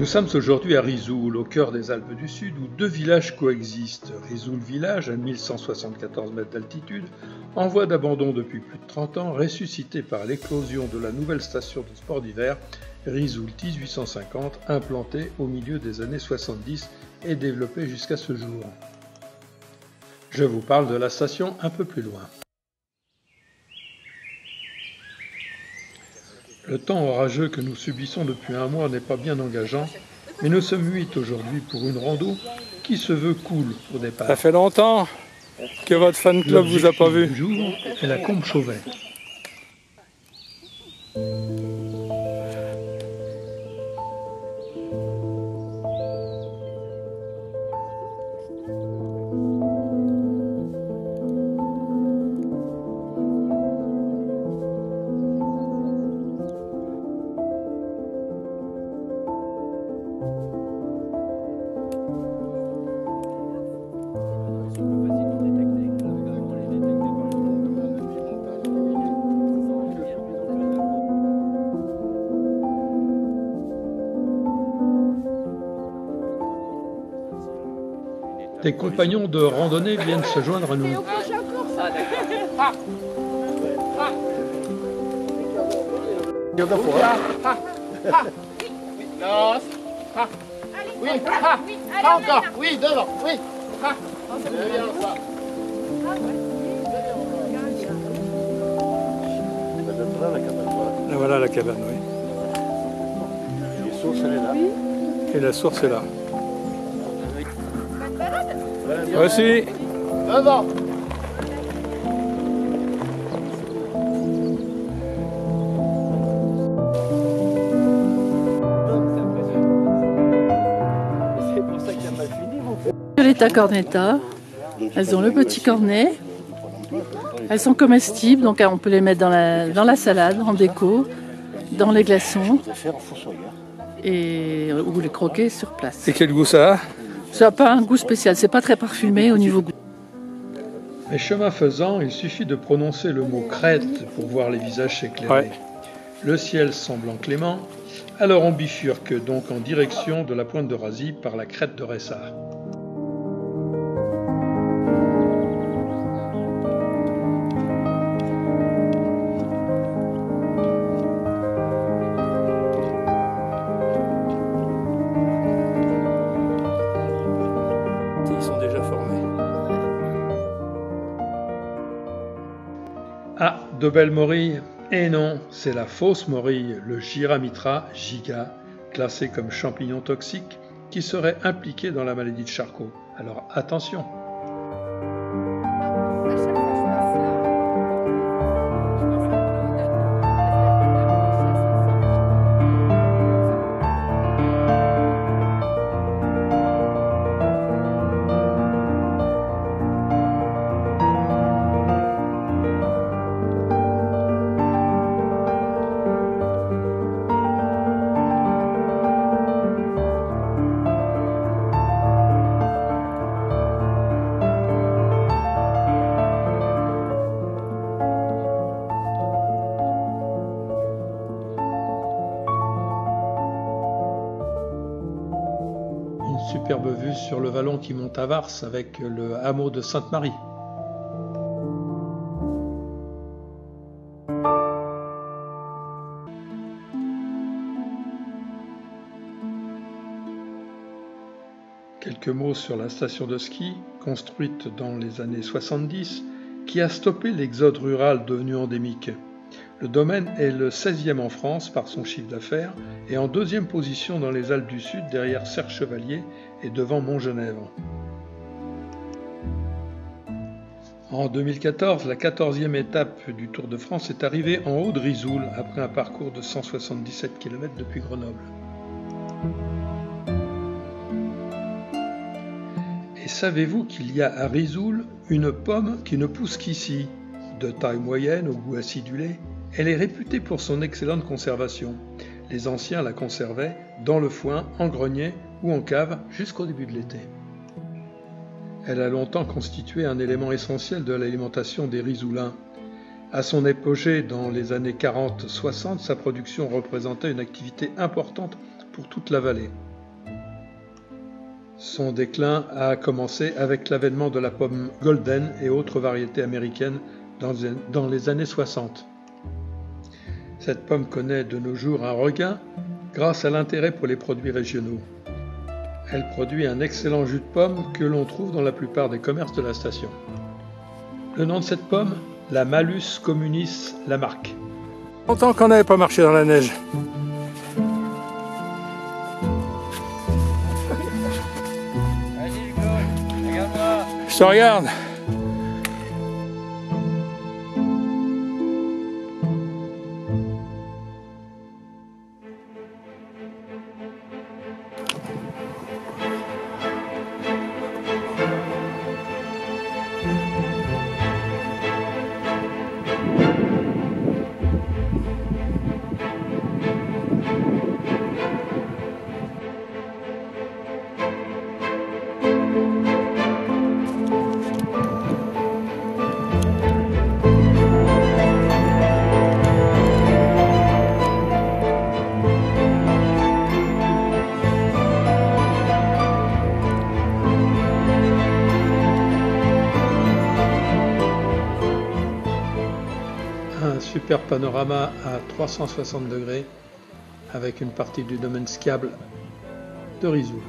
Nous sommes aujourd'hui à Risoul, au cœur des Alpes du Sud, où deux villages coexistent. Risoul village, à 1174 mètres d'altitude, en voie d'abandon depuis plus de 30 ans, ressuscité par l'éclosion de la nouvelle station de sport d'hiver, Risoul 1850, implantée au milieu des années 70 et développée jusqu'à ce jour. Je vous parle de la station un peu plus loin. Le temps orageux que nous subissons depuis un mois n'est pas bien engageant, mais nous sommes 8 aujourd'hui pour une rando qui se veut cool au départ. Ça fait longtemps que votre fan club vous a pas vu. Le jour est la Combe Chauvet. Tes compagnons de randonnée viennent se joindre à nous. Oui, encore, oui, devant, oui. C'est bien ça. Là, voilà la cabane, oui. La source, elle est là. Et la source est là. Voici. Devant. C'est pour ça qu'il n'a pas fini, vous. Violetta cornetta, elles ont le petit cornet, elles sont comestibles, donc on peut les mettre dans la salade, en déco, dans les glaçons, et, ou les croquer sur place. Et quel goût ça a? Ça n'a pas un goût spécial, c'est pas très parfumé au niveau goût. Mais chemin faisant, il suffit de prononcer le mot crête pour voir les visages s'éclairer. Ouais. Le ciel semblant clément, alors on bifurque donc en direction de la pointe de Razy par la crête de Ressart. Ils sont déjà formés. Ah, de belles morilles? Eh non, c'est la fausse morille, le Giramitra giga, classé comme champignon toxique, qui serait impliqué dans la maladie de Charcot. Alors attention! Superbe vue sur le vallon qui monte à Vars avec le hameau de Sainte-Marie. Quelques mots sur la station de ski, construite dans les années 70, qui a stoppé l'exode rural devenu endémique. Le domaine est le 16e en France par son chiffre d'affaires et en deuxième position dans les Alpes du Sud derrière Serre-Chevalier et devant Montgenèvre. En 2014, la 14e étape du Tour de France est arrivée en haut de Risoul après un parcours de 177 km depuis Grenoble. Et savez-vous qu'il y a à Risoul une pomme qui ne pousse qu'ici, de taille moyenne au goût acidulé? Elle est réputée pour son excellente conservation. Les anciens la conservaient dans le foin, en grenier ou en cave jusqu'au début de l'été. Elle a longtemps constitué un élément essentiel de l'alimentation des Risoulins. À son apogée dans les années 40-60, sa production représentait une activité importante pour toute la vallée. Son déclin a commencé avec l'avènement de la pomme Golden et autres variétés américaines dans les années 60. Cette pomme connaît de nos jours un regain grâce à l'intérêt pour les produits régionaux. Elle produit un excellent jus de pomme que l'on trouve dans la plupart des commerces de la station. Le nom de cette pomme, la Malus communis Lamarck. Longtemps qu'on n'avait pas marché dans la neige. Je te regarde. Un super panorama à 360 degrés avec une partie du domaine skiable de Risoul.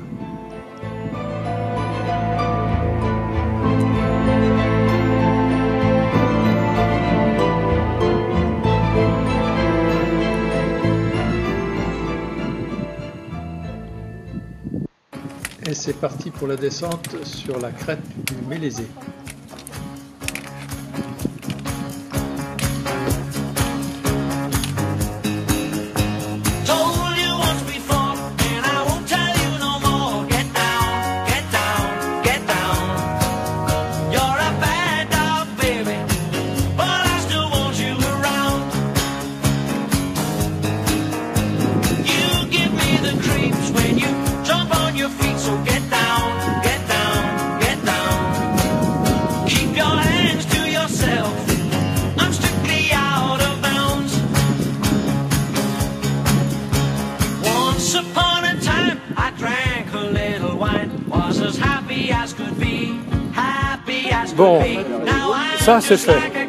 Et c'est parti pour la descente sur la crête du Mélésé. Bon, ça c'est fait.